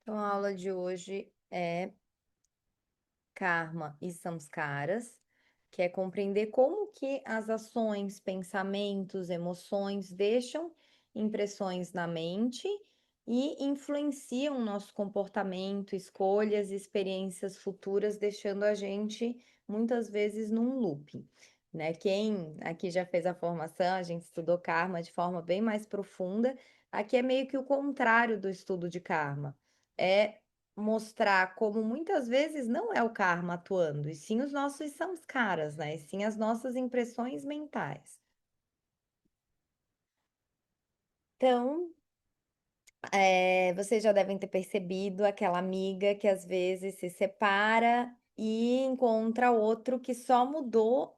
Então, a aula de hoje é Karma e Samskaras, que é compreender como que as ações, pensamentos, emoções deixam impressões na mente e influenciam nosso comportamento, escolhas e experiências futuras, deixando a gente muitas vezes num loop, né? Quem aqui já fez a formação, a gente estudou karma de forma bem mais profunda. Aqui é meio que o contrário do estudo de karma. É mostrar como muitas vezes não é o karma atuando, e sim os nossos samskaras, né? E sim as nossas impressões mentais. Então, vocês já devem ter percebido aquela amiga que às vezes se separa e encontra outro que só mudou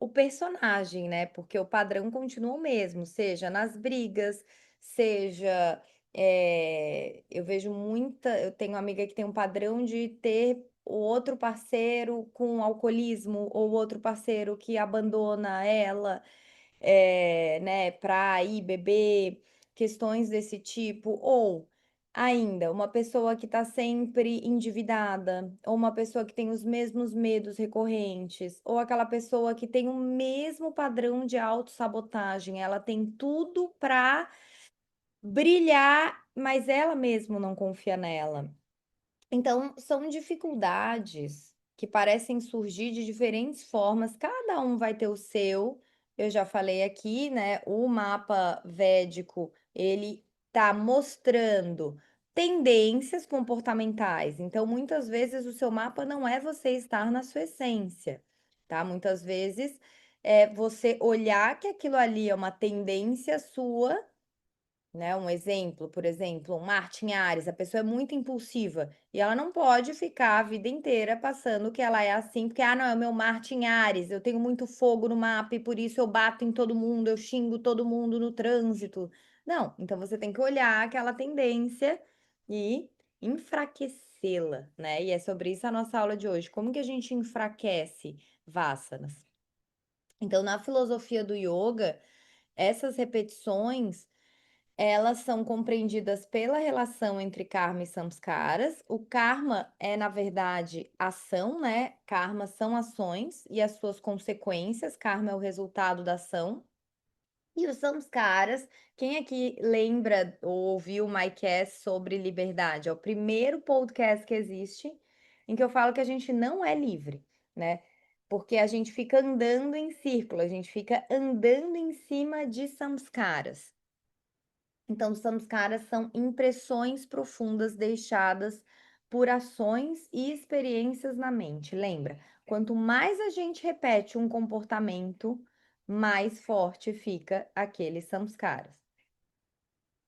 o personagem, né? Porque o padrão continua o mesmo, seja nas brigas, seja. Eu vejo muita. Eu tenho uma amiga que tem um padrão de ter o outro parceiro com alcoolismo, ou outro parceiro que abandona ela né, para ir beber, questões desse tipo, ou ainda uma pessoa que está sempre endividada, ou uma pessoa que tem os mesmos medos recorrentes, ou aquela pessoa que tem o mesmo padrão de autossabotagem, ela tem tudo para brilhar, mas ela mesma não confia nela. Então, são dificuldades que parecem surgir de diferentes formas, cada um vai ter o seu. Eu já falei aqui, né? O mapa védico, ele tá mostrando tendências comportamentais. Então, muitas vezes o seu mapa não é você estar na sua essência, tá? Muitas vezes é você olhar que aquilo ali é uma tendência sua, né? Um exemplo, por exemplo, um Marte em Áries, a pessoa é muito impulsiva e ela não pode ficar a vida inteira passando que ela é assim, porque, não, é o meu Marte em Áries, eu tenho muito fogo no mapa e por isso eu bato em todo mundo, eu xingo todo mundo no trânsito. Não, então você tem que olhar aquela tendência e enfraquecê-la, né? E é sobre isso a nossa aula de hoje. Como que a gente enfraquece Vassanas? Então, na filosofia do yoga, essas repetições elas são compreendidas pela relação entre karma e samskaras. O karma é, na verdade, ação, né? Karma são ações e as suas consequências. Karma é o resultado da ação. E os samskaras, quem aqui lembra ou ouviu o MyCast sobre liberdade? É o primeiro podcast que existe em que eu falo que a gente não é livre, né? Porque a gente fica andando em círculo, a gente fica andando em cima de samskaras. Então, samskaras são impressões profundas deixadas por ações e experiências na mente. Lembra? Quanto mais a gente repete um comportamento, mais forte fica aquele samskaras.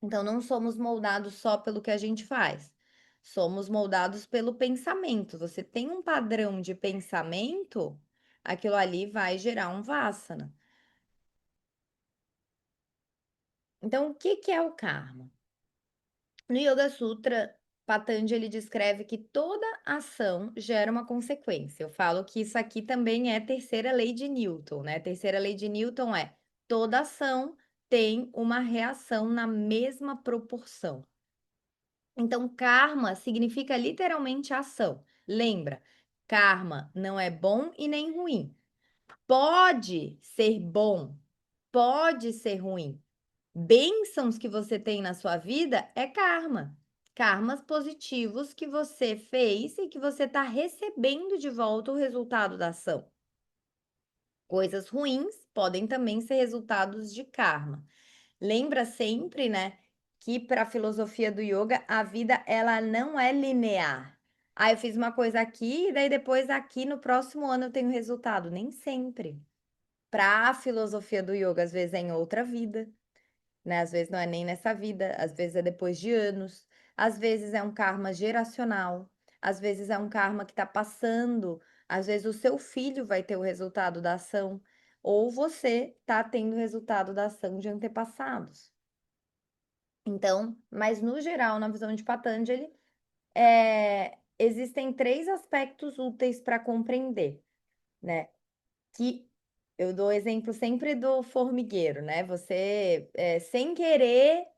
Então, não somos moldados só pelo que a gente faz, somos moldados pelo pensamento. Você tem um padrão de pensamento, aquilo ali vai gerar um vassana. Então, o que que é o karma? No Yoga Sutra, Patanjali descreve que toda ação gera uma consequência. Eu falo que isso aqui também é a terceira lei de Newton, né? A terceira lei de Newton é toda ação tem uma reação na mesma proporção. Então, karma significa literalmente ação. Lembra, karma não é bom e nem ruim. Pode ser bom, pode ser ruim. Bênçãos que você tem na sua vida é karma. Karmas positivos que você fez e que você está recebendo de volta o resultado da ação. Coisas ruins podem também ser resultados de karma. Lembra sempre, né, que para a filosofia do yoga, a vida ela não é linear. Eu fiz uma coisa aqui, e daí depois aqui no próximo ano eu tenho resultado. Nem sempre. Para a filosofia do yoga, às vezes é em outra vida, né? Às vezes não é nem nessa vida, às vezes é depois de anos, às vezes é um karma geracional, às vezes é um karma que está passando, às vezes o seu filho vai ter o resultado da ação, ou você está tendo o resultado da ação de antepassados. Então, mas no geral, na visão de Patanjali, existem três aspectos úteis para compreender, né? Que eu dou exemplo sempre do formigueiro, né? Você, sem querer,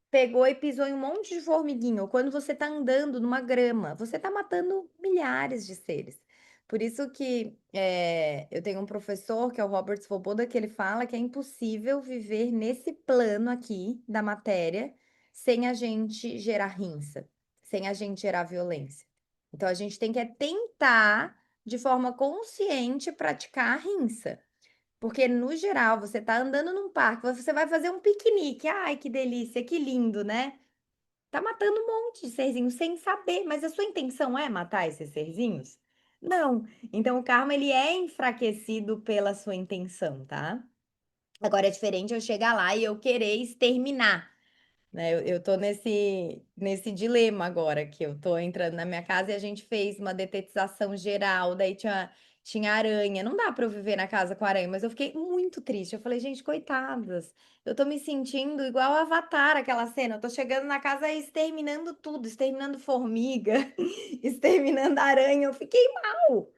pegou e pisou em um monte de formiguinha, ou quando você está andando numa grama, você está matando milhares de seres. Por isso que eu tenho um professor, que é o Robert Svoboda, que ele fala que é impossível viver nesse plano aqui da matéria sem a gente gerar rinça, sem a gente gerar violência. Então a gente tem que tentar, de forma consciente, praticar a rinça. Porque, no geral, você tá andando num parque, você vai fazer um piquenique. Ai, que delícia, que lindo, né? Tá matando um monte de serzinhos sem saber, mas a sua intenção é matar esses serzinhos? Não. Então, o karma, ele é enfraquecido pela sua intenção, tá? Agora, é diferente eu chegar lá e eu querer exterminar, né? Eu tô nesse dilema agora, que eu tô entrando na minha casa e a gente fez uma detetização geral, daí tinha aranha. Não dá pra eu viver na casa com aranha, mas eu fiquei muito triste. Eu falei, gente, coitadas, eu tô me sentindo igual o Avatar, aquela cena. Eu tô chegando na casa e exterminando tudo, exterminando formiga, exterminando aranha. Eu fiquei mal.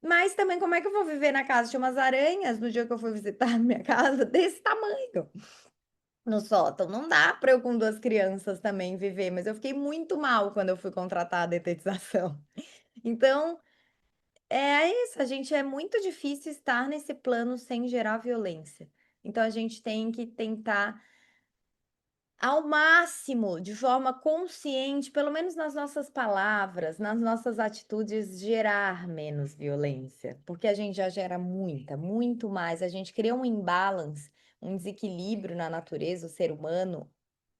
Mas também, como é que eu vou viver na casa? Tinha umas aranhas no dia que eu fui visitar a minha casa, desse tamanho no sótão. Não dá para eu com duas crianças também viver, mas eu fiquei muito mal quando eu fui contratar a detetização. Então, é isso, a gente é muito difícil estar nesse plano sem gerar violência. Então, a gente tem que tentar ao máximo, de forma consciente, pelo menos nas nossas palavras, nas nossas atitudes, gerar menos violência, porque a gente já gera muita, muito mais. A gente cria um imbalance, um desequilíbrio na natureza, o ser humano,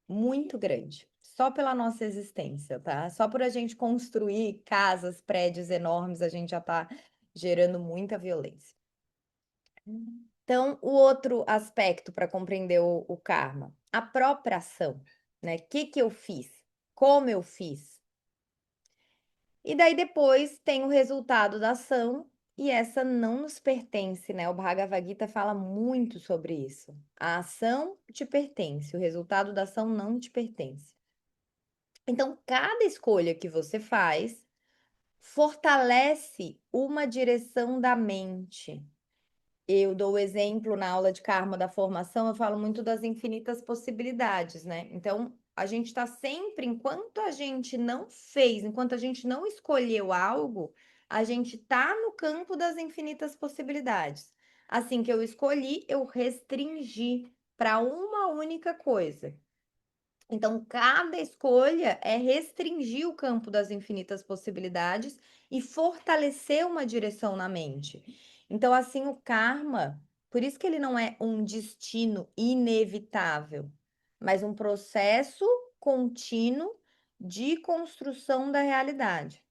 muito grande, só pela nossa existência, tá? Só por a gente construir casas, prédios enormes, a gente já está gerando muita violência. Então, o outro aspecto para compreender o karma, a própria ação, né? O que que eu fiz? Como eu fiz? E daí depois tem o resultado da ação, e essa não nos pertence, né? O Bhagavad Gita fala muito sobre isso. A ação te pertence, o resultado da ação não te pertence. Então, cada escolha que você faz fortalece uma direção da mente. Eu dou o exemplo na aula de karma da formação, eu falo muito das infinitas possibilidades, né? Então, a gente está sempre, enquanto a gente não fez, enquanto a gente não escolheu algo, a gente está no campo das infinitas possibilidades. Assim que eu escolhi, eu restringi para uma única coisa. Então, cada escolha é restringir o campo das infinitas possibilidades e fortalecer uma direção na mente. Então, assim, o karma, por isso que ele não é um destino inevitável, mas um processo contínuo de construção da realidade.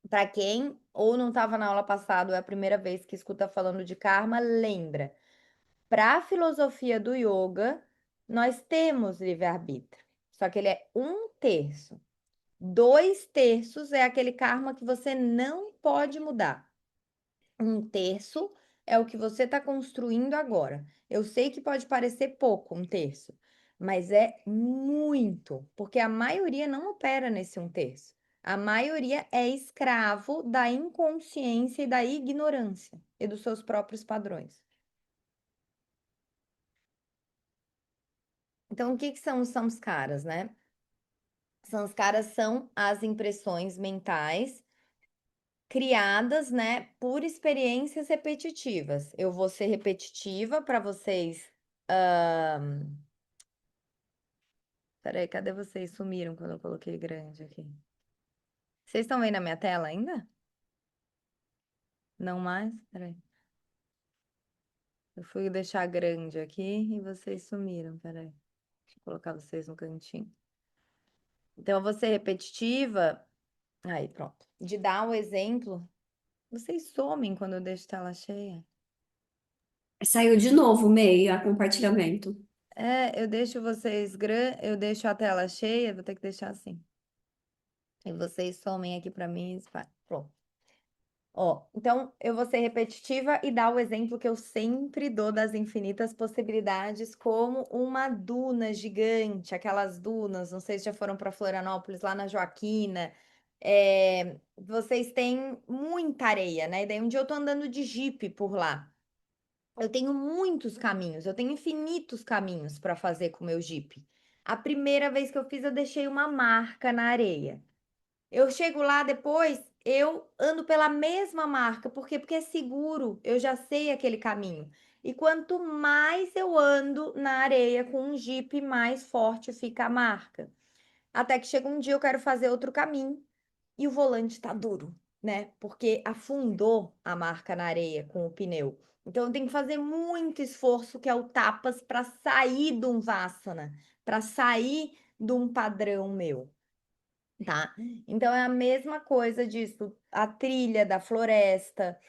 Para quem ou não estava na aula passada ou é a primeira vez que escuta falando de karma, lembra. Para a filosofia do yoga, nós temos livre-arbítrio, só que ele é um terço. Dois terços é aquele karma que você não pode mudar. Um terço é o que você está construindo agora. Eu sei que pode parecer pouco, um terço, mas é muito, porque a maioria não opera nesse um terço. A maioria é escravo da inconsciência e da ignorância e dos seus próprios padrões. Então, o que que são os samskaras, né? Samskaras são as impressões mentais criadas, né, por experiências repetitivas. Eu vou ser repetitiva para vocês. Peraí, cadê vocês? Sumiram quando eu coloquei grande aqui. Vocês estão vendo a minha tela ainda? Não mais? Peraí. Eu fui deixar grande aqui e vocês sumiram. Peraí. Deixa eu colocar vocês no cantinho. Então, eu vou ser repetitiva. Aí, pronto. De dar o exemplo. Vocês somem quando eu deixo tela cheia. Saiu de novo o meio, a compartilhamento. Eu deixo eu deixo a tela cheia, vou ter que deixar assim. E vocês somem aqui para mim, pronto. Ó, então eu vou ser repetitiva e dar o exemplo que eu sempre dou das infinitas possibilidades, como uma duna gigante, aquelas dunas, não sei se já foram para Florianópolis, lá na Joaquina. Vocês têm muita areia, né? E daí um dia eu tô andando de jipe por lá. Eu tenho muitos caminhos, eu tenho infinitos caminhos para fazer com o meu Jeep. A primeira vez que eu fiz, eu deixei uma marca na areia. Eu chego lá depois, eu ando pela mesma marca. Por quê? Porque é seguro, eu já sei aquele caminho. E quanto mais eu ando na areia com um Jeep, mais forte fica a marca. Até que chega um dia eu quero fazer outro caminho e o volante tá duro, né? Porque afundou a marca na areia com o pneu. Então eu tenho que fazer muito esforço, que é o tapas, para sair de um Vassana, para sair de um padrão meu. Tá? Então é a mesma coisa disso, a trilha da floresta,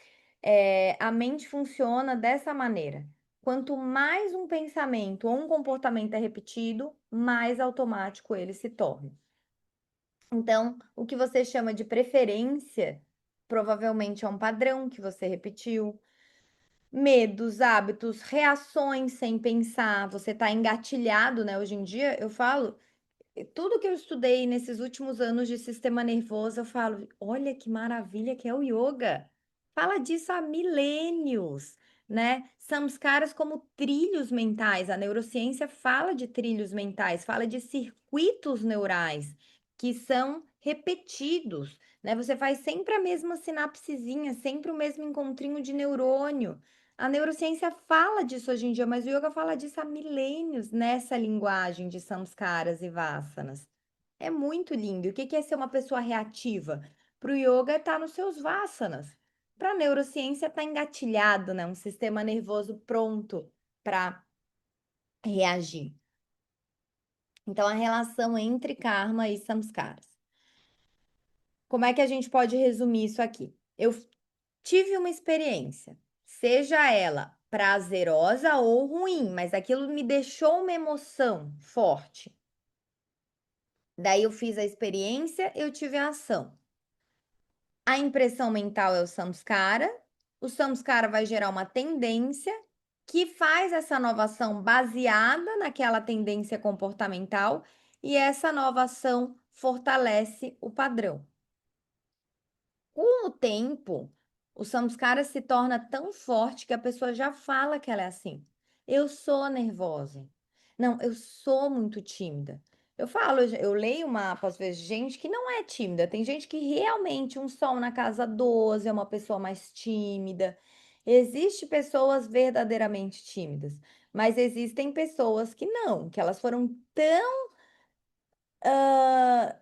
a mente funciona dessa maneira. Quanto mais um pensamento ou um comportamento é repetido, mais automático ele se torna. Então, o que você chama de preferência, provavelmente é um padrão que você repetiu. Medos, hábitos, reações sem pensar, você está engatilhado, né? Hoje em dia, eu falo tudo que eu estudei nesses últimos anos de sistema nervoso, eu falo, olha que maravilha que é o yoga. Fala disso há milênios, né? Samskaras como trilhos mentais. A neurociência fala de trilhos mentais, fala de circuitos neurais que são repetidos, né? Você faz sempre a mesma sinapsezinha, sempre o mesmo encontrinho de neurônio. A neurociência fala disso hoje em dia, mas o yoga fala disso há milênios nessa linguagem de samskaras e vasanas. É muito lindo. E o que é ser uma pessoa reativa? Para o yoga, é estar nos seus vasanas. Para a neurociência, está engatilhado, né? Um sistema nervoso pronto para reagir. Então, a relação entre karma e samskaras. Como é que a gente pode resumir isso aqui? Eu tive uma experiência, seja ela prazerosa ou ruim, mas aquilo me deixou uma emoção forte. Daí eu fiz a experiência, eu tive a ação. A impressão mental é o samskara vai gerar uma tendência que faz essa nova ação baseada naquela tendência comportamental e essa nova ação fortalece o padrão. Com o tempo, o samskara se torna tão forte que a pessoa já fala que ela é assim. Eu sou nervosa. Não, eu sou muito tímida. Eu falo, eu leio mapa às vezes, gente que não é tímida. Tem gente que realmente um sol na casa 12 é uma pessoa mais tímida. Existem pessoas verdadeiramente tímidas, mas existem pessoas que não, que elas foram tão ah,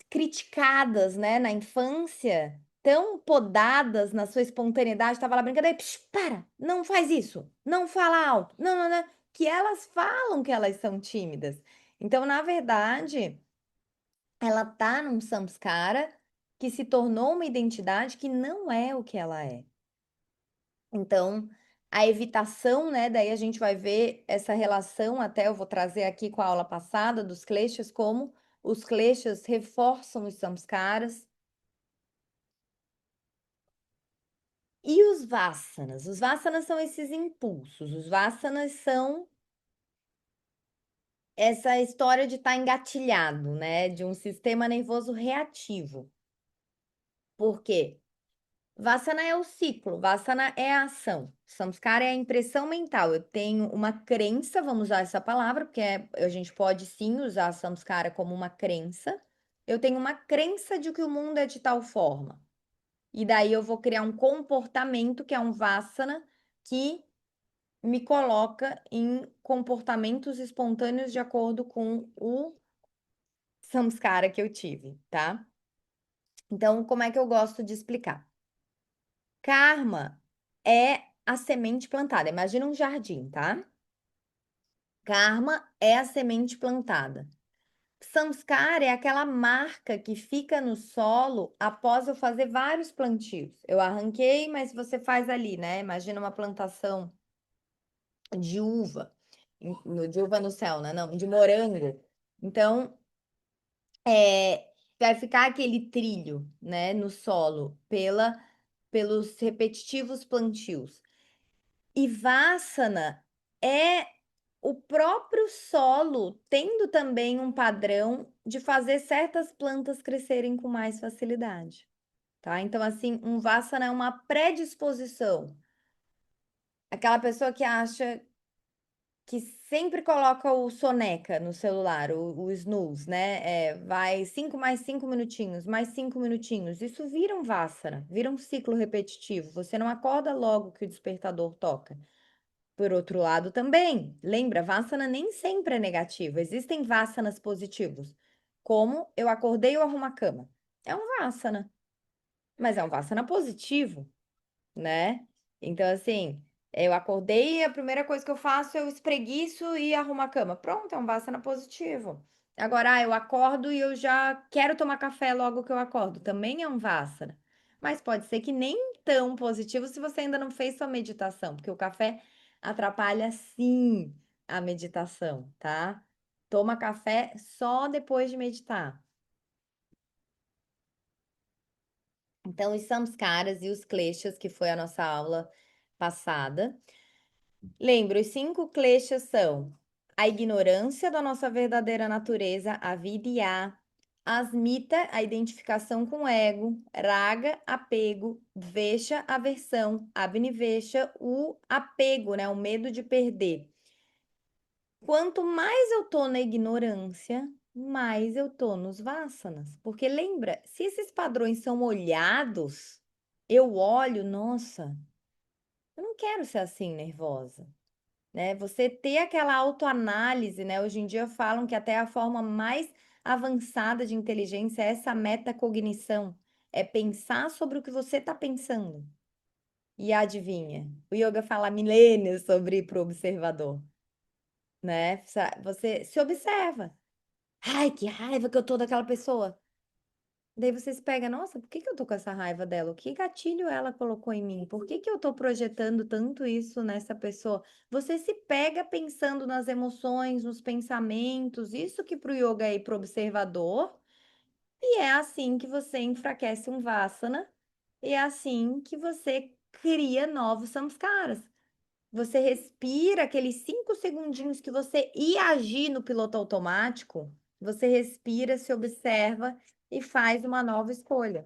criticadas, né, na infância, tão podadas na sua espontaneidade, tava lá brincando, aí, "Psh, para, não faz isso, não fala alto, não, não, não", que elas falam que elas são tímidas. Então, na verdade, ela tá num samskara que se tornou uma identidade que não é o que ela é. Então, a evitação, né? Daí a gente vai ver essa relação, até eu vou trazer aqui com a aula passada dos kleshas, como os kleshas reforçam os samskaras. E os vasanas? Os vasanas são esses impulsos. Os vasanas são essa história de estar engatilhado, né? De um sistema nervoso reativo. Por quê? Vasana é o ciclo, Vasana é a ação. Samskara é a impressão mental. Eu tenho uma crença, vamos usar essa palavra, porque a gente pode sim usar Samskara como uma crença. Eu tenho uma crença de que o mundo é de tal forma. E daí eu vou criar um comportamento que é um Vasana que me coloca em comportamentos espontâneos de acordo com o Samskara que eu tive, tá? Então, como é que eu gosto de explicar? Karma é a semente plantada. Imagina um jardim, tá? Karma é a semente plantada. Samskara é aquela marca que fica no solo após eu fazer vários plantios. Eu arranquei, mas você faz ali, né? Imagina uma plantação de uva, de uva no céu, né? Não, de morango. Então, vai ficar aquele trilho, né, no solo pelos repetitivos plantios. E Vassana é o próprio solo tendo também um padrão de fazer certas plantas crescerem com mais facilidade, tá? Então, assim, um Vassana é uma predisposição. Aquela pessoa que acha que sempre coloca o soneca no celular, o snooze, né? Vai 5 mais 5 minutinhos, mais 5 minutinhos. Isso vira um Vassana, vira um ciclo repetitivo. Você não acorda logo que o despertador toca. Por outro lado, também, lembra, Vassana nem sempre é negativo. Existem Vassanas positivos, como eu acordei ou arrumo a cama. É um Vassana, mas é um Vassana positivo, né? Então, assim, eu acordei, a primeira coisa que eu faço é eu espreguiço e arrumo a cama. Pronto, é um Vassana positivo. Agora, eu acordo e eu já quero tomar café logo que eu acordo. Também é um Vassana. Mas pode ser que nem tão positivo se você ainda não fez sua meditação, porque o café atrapalha sim a meditação, tá? Toma café só depois de meditar. Então, os samskaras e os kleshas, que foi a nossa aula passada. Lembra, os 5 kleshas são a ignorância da nossa verdadeira natureza, a vidya, asmita, a identificação com o ego, raga, apego, dvesha, aversão, abnivesha, o apego, né, o medo de perder. Quanto mais eu tô na ignorância, mais eu tô nos vassanas. Porque lembra, se esses padrões são olhados, eu olho, nossa, eu não quero ser assim nervosa, né? Você ter aquela autoanálise, né? Hoje em dia falam que até a forma mais avançada de inteligência é essa metacognição, é pensar sobre o que você está pensando. E adivinha? O yoga fala há milênios sobre ir para o observador, né? Você se observa. Ai, que raiva que eu tô daquela pessoa. Daí você se pega, nossa, por que que eu tô com essa raiva dela? O que gatilho ela colocou em mim? Por que que eu tô projetando tanto isso nessa pessoa? Você se pega pensando nas emoções, nos pensamentos, isso que pro yoga é ir pro observador, e é assim que você enfraquece um vasana, e é assim que você cria novos samskaras. Você respira aqueles 5 segundinhos que você ia agir no piloto automático, você respira, se observa e faz uma nova escolha.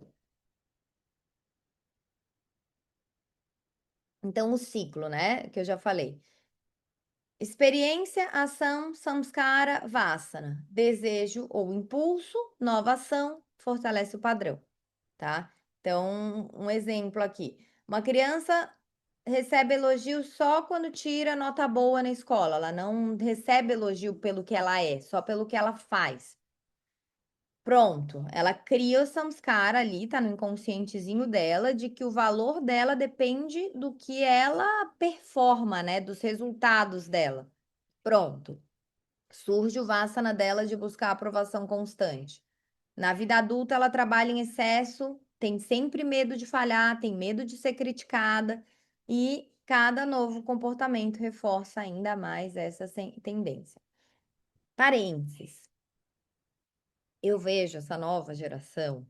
Então, o ciclo, né, que eu já falei. Experiência, ação, samskara, vassana. Desejo ou impulso, nova ação, fortalece o padrão, tá? Então, um exemplo aqui. Uma criança recebe elogio só quando tira nota boa na escola. Ela não recebe elogio pelo que ela é, só pelo que ela faz. Pronto, ela cria o samskara ali, tá no inconscientezinho dela, de que o valor dela depende do que ela performa, né? Dos resultados dela. Pronto. Surge o Vassana dela de buscar aprovação constante. Na vida adulta, ela trabalha em excesso, tem sempre medo de falhar, tem medo de ser criticada, e cada novo comportamento reforça ainda mais essa tendência. Parênteses. Eu vejo essa nova geração.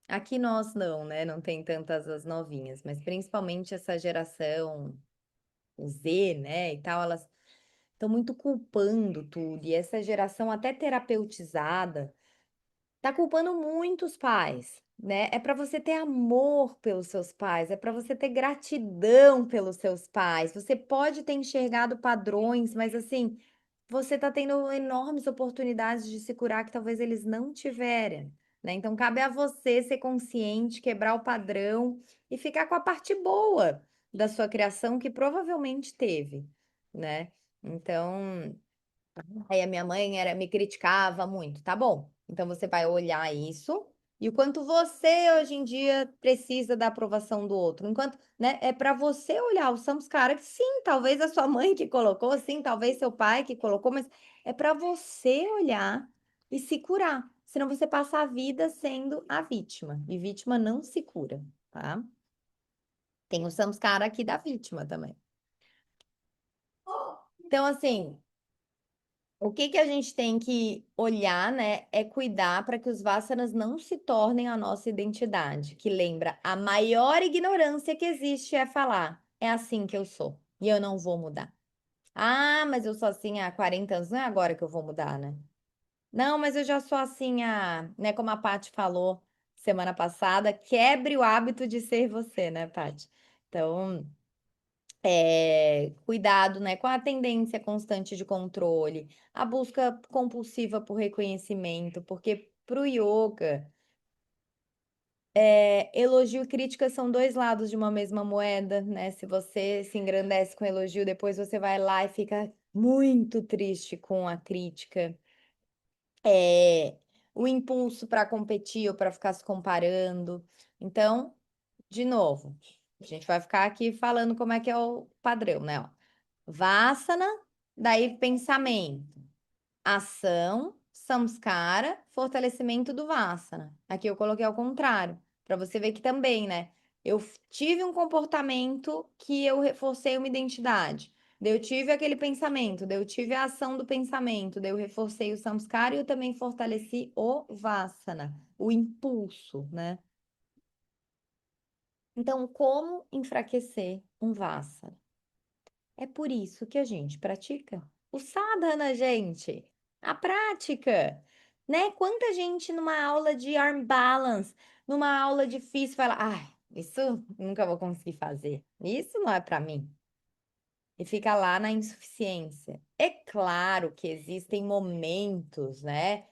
Aqui nós não, né? Não tem tantas as novinhas, mas principalmente essa geração Z, né? E tal, elas estão muito culpando tudo. E essa geração até terapeutizada tá culpando muito os pais, né? É para você ter amor pelos seus pais, é para você ter gratidão pelos seus pais. Você pode ter enxergado padrões, mas assim, você tá tendo enormes oportunidades de se curar que talvez eles não tiverem, né? Então cabe a você ser consciente, quebrar o padrão e ficar com a parte boa da sua criação que provavelmente teve, né? Então, aí a minha mãe me criticava muito, tá bom? Então você vai olhar isso e o quanto você hoje em dia precisa da aprovação do outro. Enquanto, né, é para você olhar os samskaras que sim, talvez a sua mãe que colocou, sim, talvez seu pai que colocou, mas é para você olhar e se curar. Senão você passa a vida sendo a vítima e vítima não se cura, tá? Tem o samskara aqui da vítima também. Então, assim, o que que a gente tem que olhar, né, é cuidar para que os vassanas não se tornem a nossa identidade, que lembra, a maior ignorância que existe é falar, é assim que eu sou e eu não vou mudar. Ah, mas eu sou assim há 40 anos, não é agora que eu vou mudar, né? Não, mas eu já sou assim há, né, como a Paty falou semana passada, quebre o hábito de ser você, né, Paty? Então, Cuidado, né, com a tendência constante de controle, a busca compulsiva por reconhecimento, porque para o yoga, elogio e crítica são dois lados de uma mesma moeda, né? Se você se engrandece com elogio, depois você vai lá e fica muito triste com a crítica. É, o impulso para competir ou para ficar se comparando. Então, de novo, a gente vai ficar aqui falando como é que é o padrão, né? Ó, Vassana, daí pensamento, ação, samskara, fortalecimento do Vassana. Aqui eu coloquei ao contrário, para você ver que também, né? Tive um comportamento que eu reforcei uma identidade. Daí eu tive aquele pensamento, daí eu tive a ação do pensamento, daí eu reforcei o samskara e eu também fortaleci o Vassana, o impulso, né? Então, como enfraquecer um Vassana? É por isso que a gente pratica o sadhana, gente. A prática, né? Quanta gente numa aula de arm balance, numa aula difícil, fala: "Ah, isso nunca vou conseguir fazer. Isso não é para mim." E fica lá na insuficiência. É claro que existem momentos, né?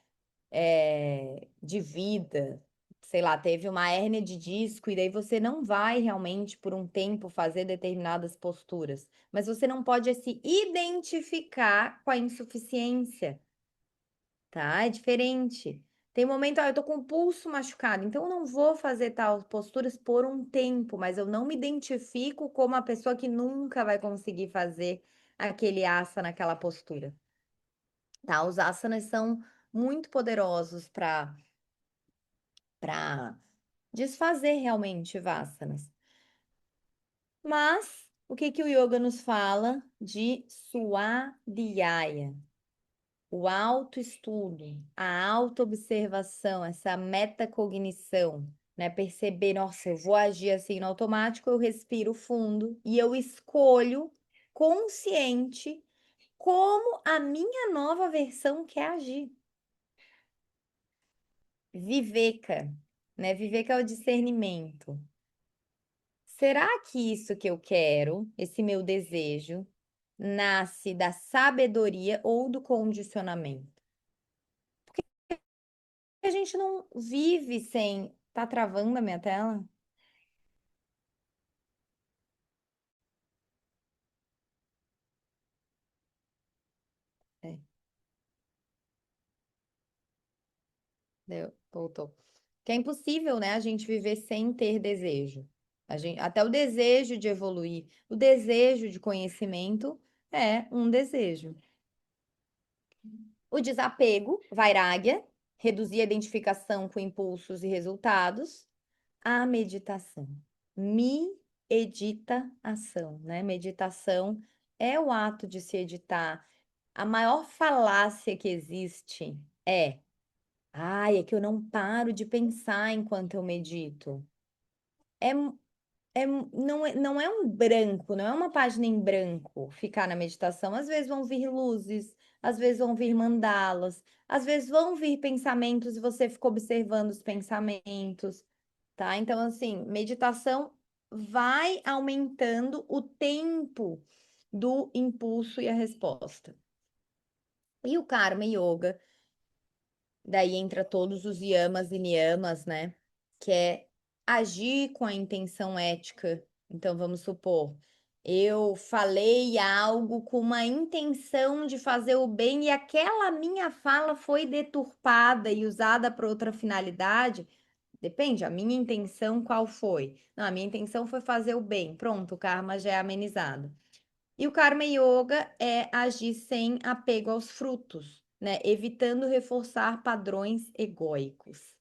De vida, sei lá, teve uma hérnia de disco e daí você não vai realmente por um tempo fazer determinadas posturas, mas você não pode se identificar com a insuficiência, tá? É diferente. Tem momento, eu tô com o pulso machucado, então eu não vou fazer tal posturas por um tempo, mas eu não me identifico como a pessoa que nunca vai conseguir fazer aquele asana naquela postura, tá? Os asanas são muito poderosos para desfazer realmente vasanas. Mas o que que o yoga nos fala de Swadhyaya? O autoestudo, a autoobservação, essa metacognição, né? Perceber, nossa, eu vou agir assim no automático, eu respiro fundo e eu escolho consciente como a minha nova versão quer agir. Viveka, né? Viveka é o discernimento. Será que isso que eu quero, esse meu desejo, nasce da sabedoria ou do condicionamento? A gente não vive sem. Tá travando a minha tela? É, voltou. Que é impossível, né, a gente viver sem ter desejo. Até o desejo de evoluir, o desejo de conhecimento é um desejo. O desapego, vairagya, reduzir a identificação com impulsos e resultados. A meditação. Meditação, né? Meditação é o ato de se editar. A maior falácia que existe é que eu não paro de pensar enquanto eu medito. É, não é um branco, não é uma página em branco ficar na meditação. Às vezes vão vir luzes, às vezes vão vir mandalas, às vezes vão vir pensamentos e você fica observando os pensamentos, tá? Então, assim, meditação vai aumentando o tempo do impulso e a resposta. E o Karma Yoga, daí entra todos os yamas e niyamas, né? Que é agir com a intenção ética. Então, vamos supor, eu falei algo com uma intenção de fazer o bem e aquela minha fala foi deturpada e usada para outra finalidade. Depende, a minha intenção qual foi? Não, a minha intenção foi fazer o bem. Pronto, o karma já é amenizado. E o Karma Yoga é agir sem apego aos frutos, né? Evitando reforçar padrões egóicos.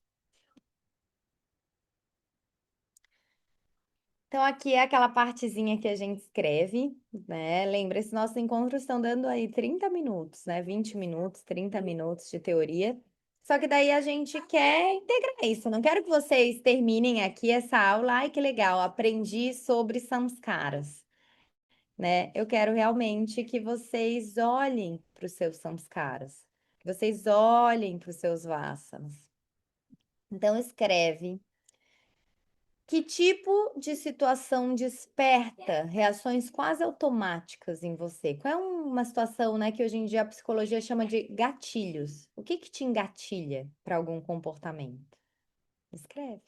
Então, aqui é aquela partezinha que a gente escreve, né? Lembra, esses nossos encontros estão dando aí 30 minutos, né? 20 minutos, 30 minutos de teoria. Só que daí a gente quer integrar isso. Não quero que vocês terminem aqui essa aula. Ai, que legal, aprendi sobre samskaras, né? Eu quero realmente que vocês olhem para os seus samskaras, que vocês olhem para os seus vasanas. Então, escreve Que tipo de situação desperta reações quase automáticas em você? Qual é uma situação, né, que hoje em dia a psicologia chama de gatilhos? O que que te engatilha para algum comportamento? Escreve.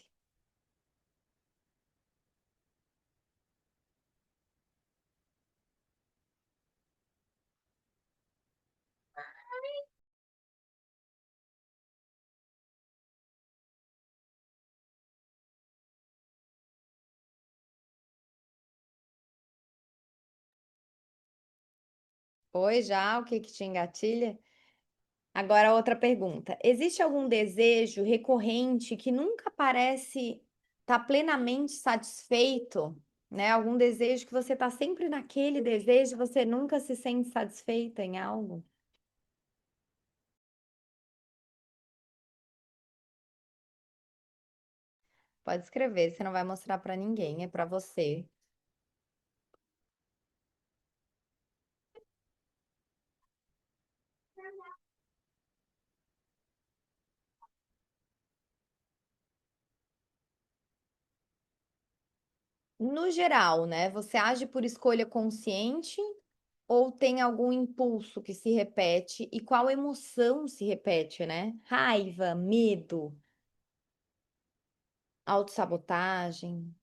Foi já o que que te engatilha? Agora outra pergunta. Existe algum desejo recorrente que nunca parece estar plenamente satisfeito, né? Algum desejo que você está sempre naquele desejo, e você nunca se sente satisfeita em algo? Pode escrever, você não vai mostrar para ninguém, é para você. No geral, né? Você age por escolha consciente ou tem algum impulso que se repete? E qual emoção se repete, né? Raiva, medo, autossabotagem.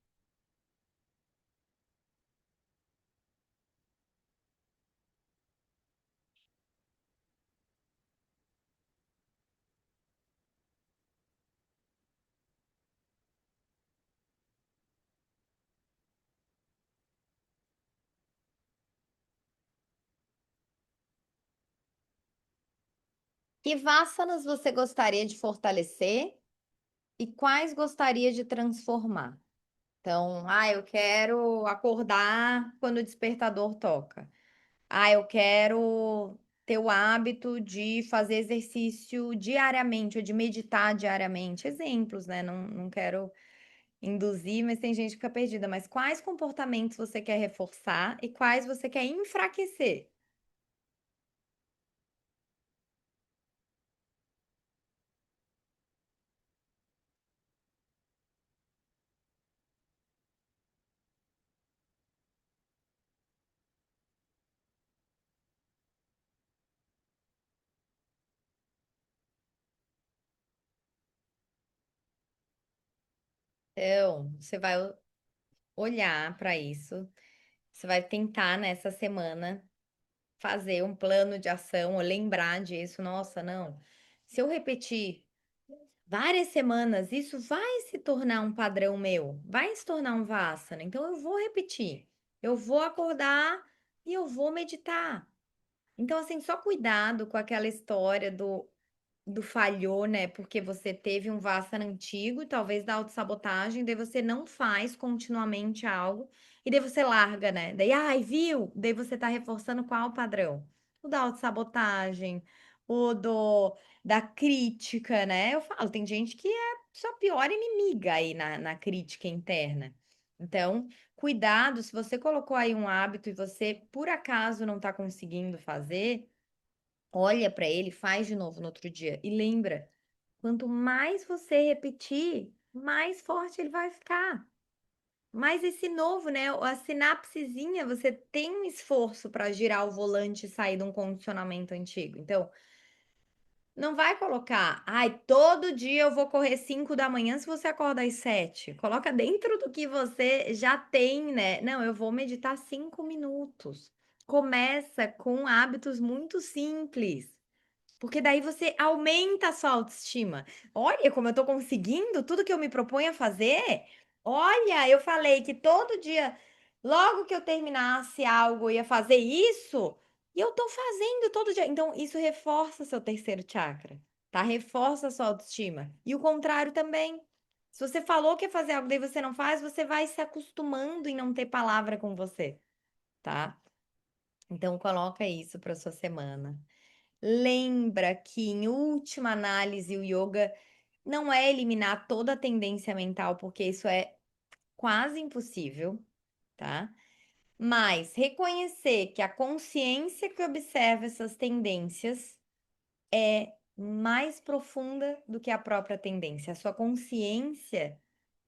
Que vassanas você gostaria de fortalecer e quais gostaria de transformar? Então, eu quero acordar quando o despertador toca. Eu quero ter o hábito de fazer exercício diariamente ou de meditar diariamente. Exemplos, né? Não quero induzir, mas tem gente que fica perdida. Mas quais comportamentos você quer reforçar e quais você quer enfraquecer? Então, você vai olhar para isso. Você vai tentar nessa semana fazer um plano de ação ou lembrar disso. Nossa, não. Se eu repetir várias semanas, isso vai se tornar um padrão meu, vai se tornar um Vassana. Então eu vou repetir. Eu vou acordar e eu vou meditar. Então, assim, só cuidado com aquela história do falhou, né? Porque você teve um Vassana antigo, talvez da autossabotagem, daí você não faz continuamente algo, e daí você larga, né? Daí, ai, viu? Daí você tá reforçando qual padrão? O da autossabotagem, o da crítica, né? Eu falo, tem gente que é sua pior inimiga aí na crítica interna. Então, cuidado, se você colocou aí um hábito e você, por acaso, não tá conseguindo fazer. Olha para ele, faz de novo no outro dia e lembra, quanto mais você repetir, mais forte ele vai ficar. Mas esse novo, né, a sinapsezinha, você tem um esforço para girar o volante e sair de um condicionamento antigo. Então, não vai colocar, todo dia eu vou correr 5 da manhã se você acorda às 7. Coloca dentro do que você já tem, né? Não, eu vou meditar 5 minutos. Começa com hábitos muito simples. Porque daí você aumenta a sua autoestima. Olha como eu tô conseguindo tudo que eu me proponho a fazer. Olha, eu falei que todo dia, logo que eu terminasse algo, eu ia fazer isso, e eu tô fazendo todo dia. Então, isso reforça seu terceiro chakra, tá? Reforça a sua autoestima. E o contrário também. Se você falou que ia fazer algo, daí você não faz, você vai se acostumando em não ter palavra com você, tá? Então, coloca isso para sua semana. Lembra que, em última análise, o yoga não é eliminar toda a tendência mental, porque isso é quase impossível, tá? Mas reconhecer que a consciência que observa essas tendências é mais profunda do que a própria tendência. A sua consciência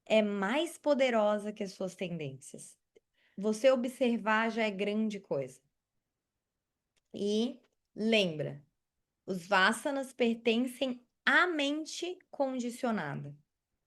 é mais poderosa que as suas tendências. Você observar já é grande coisa. E lembra, os Vassanas pertencem à mente condicionada.